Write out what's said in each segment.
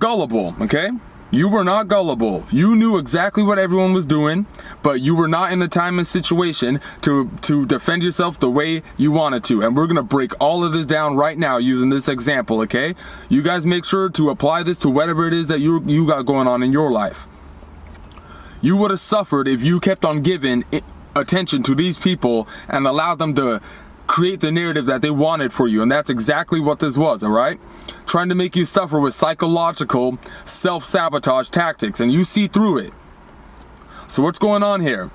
gullible, okay? You were not gullible. You knew exactly what everyone was doing, but you were not in the time and situation to defend yourself the way you wanted to. And we're going to break all of this down right now using this example, okay? You guys make sure to apply this to whatever it is that you got going on in your life. You would have suffered if you kept on giving attention to these people and allowed them to create the narrative that they wanted for you. And that's exactly what this was, all right? Trying to make you suffer with psychological self-sabotage tactics, and you see through it. So what's going on here?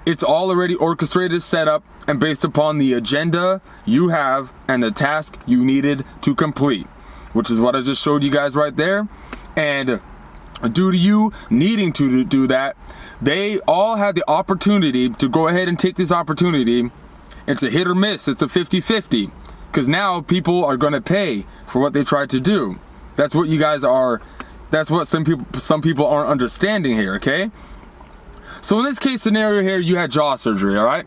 It's all already orchestrated, set up, and based upon the agenda you have and the task you needed to complete, which is what I just showed you guys right there. And due to you needing to do that, they all had the opportunity to go ahead and take this opportunity. It's a hit or miss. It's a 50-50. Because now people are going to pay for what they tried to do. That's what you guys are. That's what some people aren't understanding here, okay? So in this case scenario here, you had jaw surgery, all right?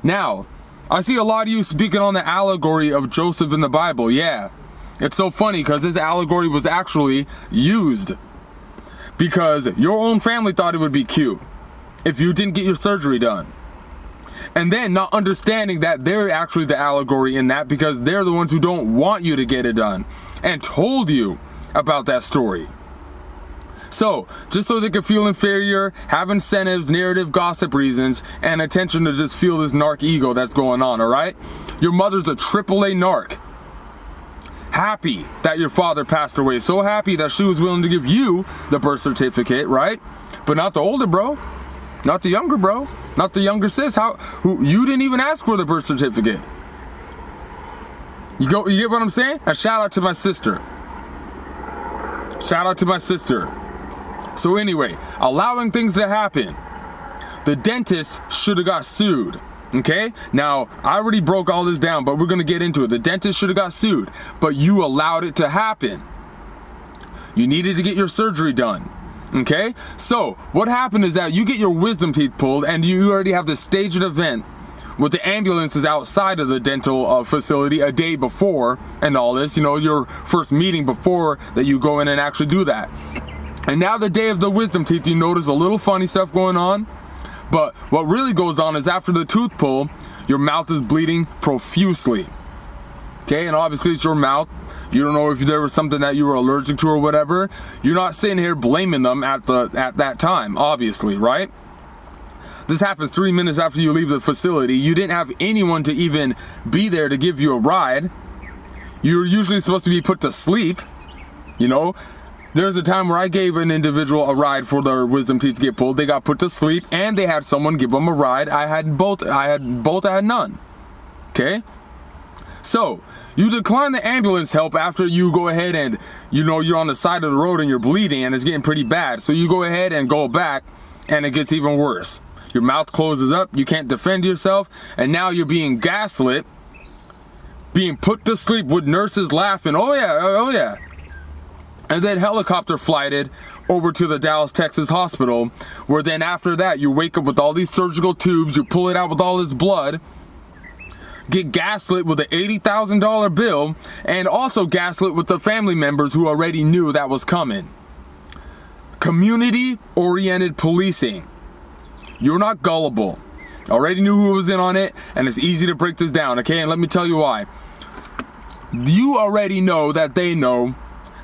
Now, I see a lot of you speaking on the allegory of Joseph in the Bible. Yeah, it's so funny because this allegory was actually used because your own family thought it would be cute if you didn't get your surgery done. And then not understanding that they're actually the allegory in that because they're the ones who don't want you to get it done and told you about that story. So, just so they can feel inferior, have incentives, narrative, gossip reasons, and attention to just feel this narc ego that's going on, alright? Your mother's a AAA narc. Happy that your father passed away. So happy that she was willing to give you the birth certificate, right? But not the older bro. Not the younger bro. Not the younger sis. Who you didn't even ask for the birth certificate. You get what I'm saying? A shout out to my sister. Shout out to my sister. So anyway, allowing things to happen. The dentist should have got sued. Okay? Now, I already broke all this down, but we're gonna get into it. The dentist should have got sued, but you allowed it to happen. You needed to get your surgery done. Okay, so what happened is that you get your wisdom teeth pulled and you already have the staged event with the ambulances outside of the dental facility a day before and all this, you know, your first meeting before that you go in and actually do that. And now the day of the wisdom teeth, you notice a little funny stuff going on. But what really goes on is after the tooth pull, your mouth is bleeding profusely. Okay, and obviously it's your mouth. You don't know if there was something that you were allergic to or whatever. You're not sitting here blaming them at that time, obviously, right? This happens 3 minutes after you leave the facility. You didn't have anyone to even be there to give you a ride. You're usually supposed to be put to sleep. You know, there's a time where I gave an individual a ride for their wisdom teeth to get pulled. They got put to sleep and they had someone give them a ride. I had none. Okay? So, you decline the ambulance help after you go ahead and, you know, you're on the side of the road and you're bleeding and it's getting pretty bad. So you go ahead and go back and it gets even worse. Your mouth closes up, you can't defend yourself, and now you're being gaslit, being put to sleep with nurses laughing, oh yeah. And then helicopter flighted over to the Dallas, Texas hospital, where then after that you wake up with all these surgical tubes, you pull it out with all this blood, get gaslit with an $80,000 bill, and also gaslit with the family members who already knew that was coming. Community-oriented policing. You're not gullible. Already knew who was in on it, and it's easy to break this down, okay? And let me tell you why. You already know that they know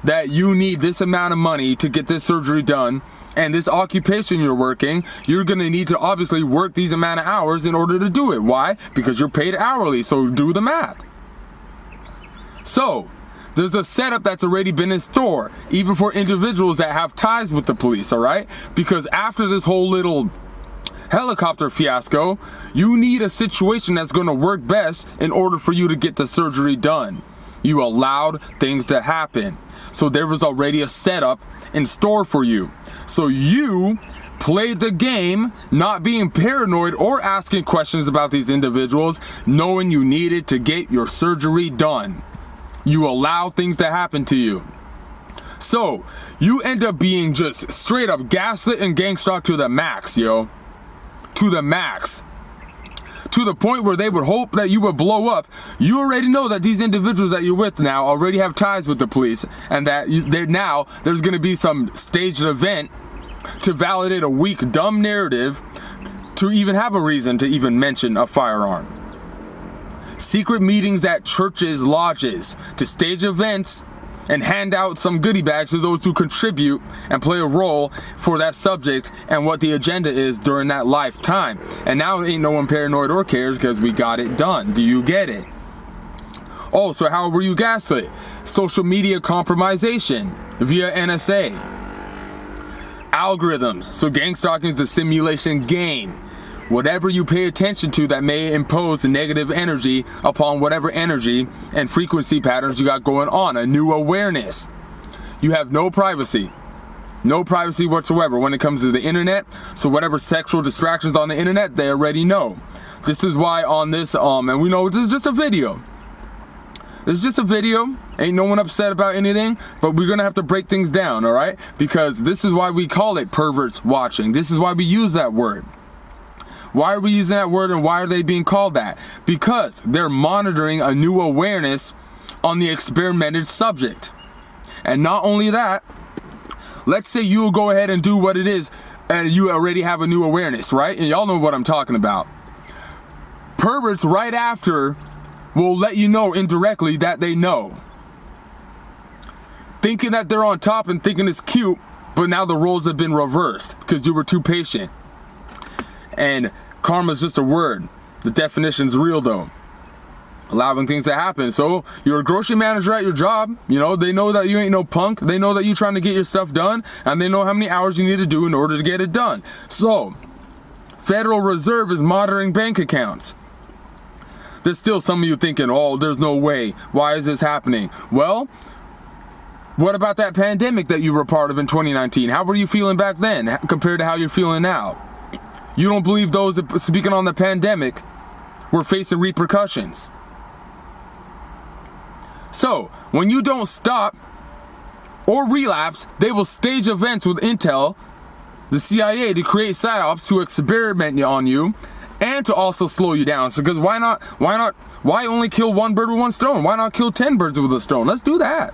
that you need this amount of money to get this surgery done, and this occupation you're working, you're gonna need to obviously work these amount of hours in order to do it. Why? Because you're paid hourly, so do the math. So, there's a setup that's already been in store, even for individuals that have ties with the police, alright? Because after this whole little helicopter fiasco, you need a situation that's gonna work best in order for you to get the surgery done. You allowed things to happen. So there was already a setup in store for you. So you played the game, not being paranoid or asking questions about these individuals, knowing you needed to get your surgery done. You allowed things to happen to you. So you end up being just straight up gaslit and gangstalked to the max, yo. To the max. to the point where they would hope that you would blow up, you already know that these individuals that you're with now already have ties with the police, and that now there's going to be some staged event to validate a weak, dumb narrative to even have a reason to even mention a firearm. Secret meetings at churches, lodges, to stage events and hand out some goodie bags to those who contribute and play a role for that subject and what the agenda is during that lifetime. And now ain't no one paranoid or cares because we got it done. Do you get it? Oh, so how were you gaslit? Social media compromisation via NSA. Algorithms. So gangstalking is a simulation game. Whatever you pay attention to that may impose negative energy upon whatever energy and frequency patterns you got going on. A new awareness. You have no privacy. No privacy whatsoever when it comes to the internet. So whatever sexual distractions on the internet, they already know. This is why on this, and we know this is just a video. This is just a video. Ain't no one upset about anything, but we're gonna have to break things down, all right? Because this is why we call it perverts watching. This is why we use that word. Why are we using that word, and why are they being called that? Because they're monitoring a new awareness on the experimented subject. And not only that, let's say you go ahead and do what it is and you already have a new awareness, right? And y'all know what I'm talking about. Perverts right after will let you know indirectly that they know. Thinking that they're on top and thinking it's cute, but now the roles have been reversed because you were too patient. And karma's just a word. The definition's real though. Allowing things to happen. So you're a grocery manager at your job. You know, they know that you ain't no punk. They know that you're trying to get your stuff done, and they know how many hours you need to do in order to get it done. So Federal Reserve is monitoring bank accounts. There's still some of you thinking, oh, there's no way. Why is this happening? Well, what about that pandemic that you were part of in 2019? How were you feeling back then compared to how you're feeling now? You don't believe those speaking on the pandemic were facing repercussions. So, when you don't stop or relapse, they will stage events with Intel, the CIA, to create psyops to experiment on you and to also slow you down. So, because why only kill one bird with one stone? Why not kill 10 birds with a stone? Let's do that.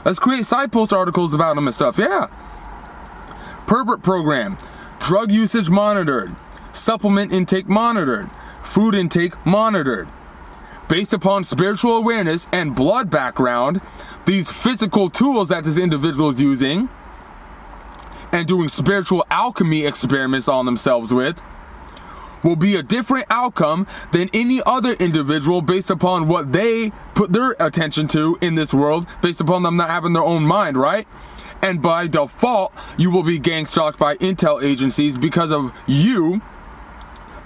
Let's create side post articles about them and stuff. Yeah. Pervert program. Drug usage monitored, supplement intake monitored, food intake monitored. Based upon spiritual awareness and blood background, these physical tools that this individual is using and doing spiritual alchemy experiments on themselves with will be a different outcome than any other individual based upon what they put their attention to in this world, based upon them not having their own mind, right? And by default, you will be gang-stalked by intel agencies because of you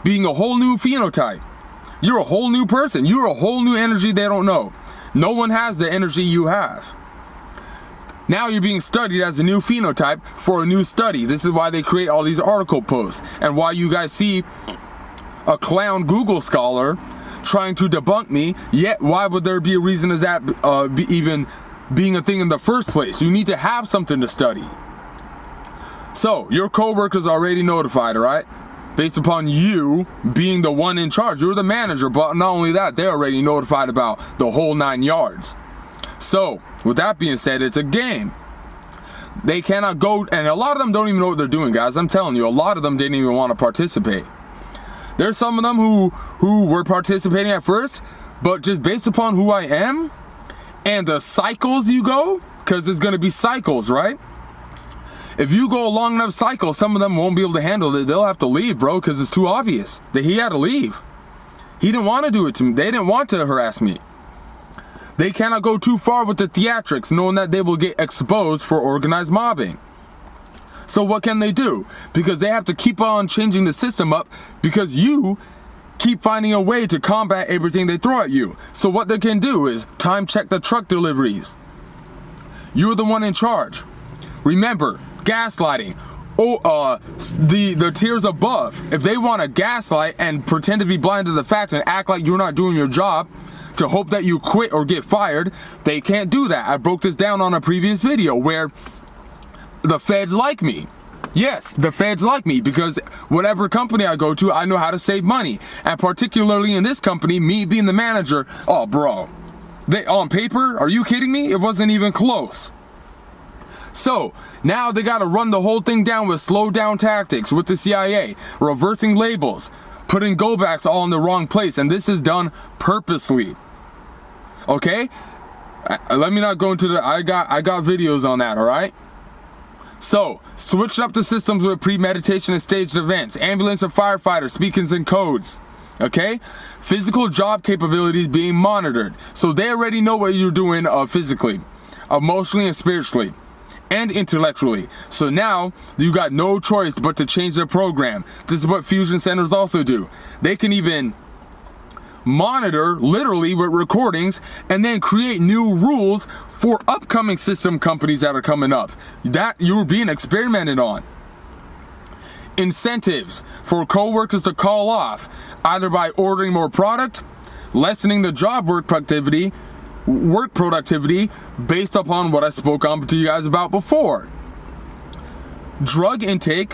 being a whole new phenotype. You're a whole new person. You're a whole new energy they don't know. No one has the energy you have. Now you're being studied as a new phenotype for a new study. This is why they create all these article posts and why you guys see a clown Google scholar trying to debunk me, yet why would there be a reason as that even being a thing in the first place? You need to have something to study. So your co-workers are already notified, all right? Based upon you being the one in charge. You're the manager, but not only that, they're already notified about the whole 9 yards. So with that being said, it's a game. They cannot go, and a lot of them don't even know what they're doing, guys. I'm telling you, a lot of them didn't even want to participate. There's some of them who were participating at first, but just based upon who I am and the cycles you go, because it's going to be cycles, right? If you go a long enough cycle, some of them won't be able to handle it. They'll have to leave, bro, because it's too obvious that he had to leave. He didn't want to do it to me. They didn't want to harass me. They cannot go too far with the theatrics, knowing that they will get exposed for organized mobbing. So what can they do? Because they have to keep on changing the system up, because you keep finding a way to combat everything they throw at you. So what they can do is time check the truck deliveries. You're the one in charge. Remember, gaslighting. The tiers above, if they want to gaslight and pretend to be blind to the fact and act like you're not doing your job to hope that you quit or get fired, they can't do that. I broke this down on a previous video where the feds like me. Yes, the feds like me because whatever company I go to, I know how to save money. And particularly in this company, me being the manager, oh bro, they on paper, are you kidding me? It wasn't even close. So now they got to run the whole thing down with slow down tactics with the CIA, reversing labels, putting go backs all in the wrong place, and this is done purposely. Okay, let me not go into the. I got videos on that. All right. So switching up the systems with premeditation and staged events, ambulance and firefighter speakings and codes. Okay, physical job capabilities being monitored, so they already know what you're doing physically, emotionally, and spiritually. And intellectually. So now you got no choice but to change their program. This is what fusion centers also do. They can even monitor literally with recordings and then create new rules for upcoming system companies that are coming up that you're being experimented on. Incentives for co-workers to call off either by ordering more product, lessening the job work productivity based upon what I spoke on to you guys about before. Drug intake,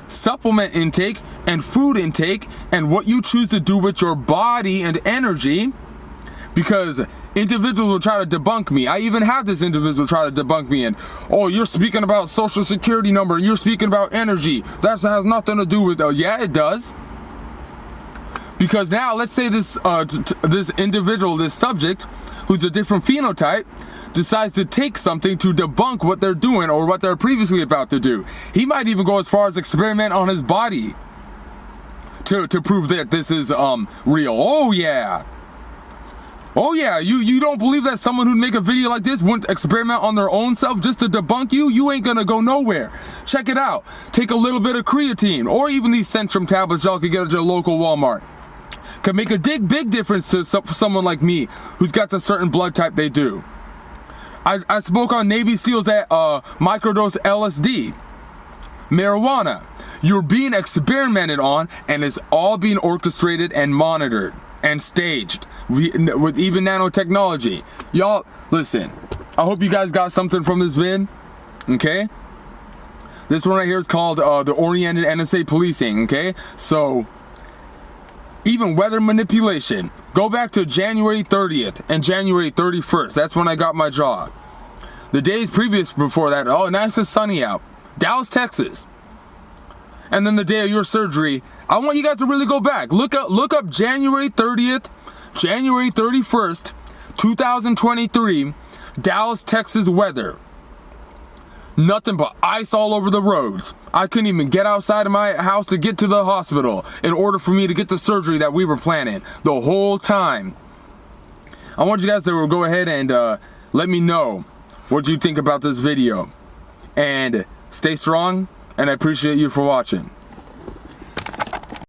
supplement intake, and food intake, and what you choose to do with your body and energy, because individuals will try to debunk me. I even had this individual try to debunk me and, oh, you're speaking about social security number and you're speaking about energy. That has nothing to do with, yeah, it does. Because now let's say this this individual, this subject, who's a different phenotype, decides to take something to debunk what they're doing or what they're previously about to do. He might even go as far as experiment on his body to prove that this is real. Oh yeah, you don't believe that someone who'd make a video like this wouldn't experiment on their own self just to debunk you? You ain't gonna go nowhere. Check it out. Take a little bit of creatine or even these Centrum tablets y'all can get at your local Walmart. Can make a big difference to someone like me who's got a certain blood type they do. I spoke on Navy SEALs at microdose LSD. Marijuana. You're being experimented on, and it's all being orchestrated and monitored and staged with even nanotechnology. Y'all, listen. I hope you guys got something from this vid. Okay? This one right here is called the Oriented NSA Policing. Okay? So, even weather manipulation. Go back to January 30th and January 31st. That's when I got my job. The days previous before that, oh, nice and sunny out. Dallas, Texas. And then the day of your surgery, I want you guys to really go back. Look up January 30th, January 31st, 2023, Dallas, Texas weather. Nothing but ice all over the roads. I couldn't even get outside of my house to get to the hospital in order for me to get the surgery that we were planning the whole time. I want you guys to go ahead and let me know what you think about this video. And stay strong, and I appreciate you for watching.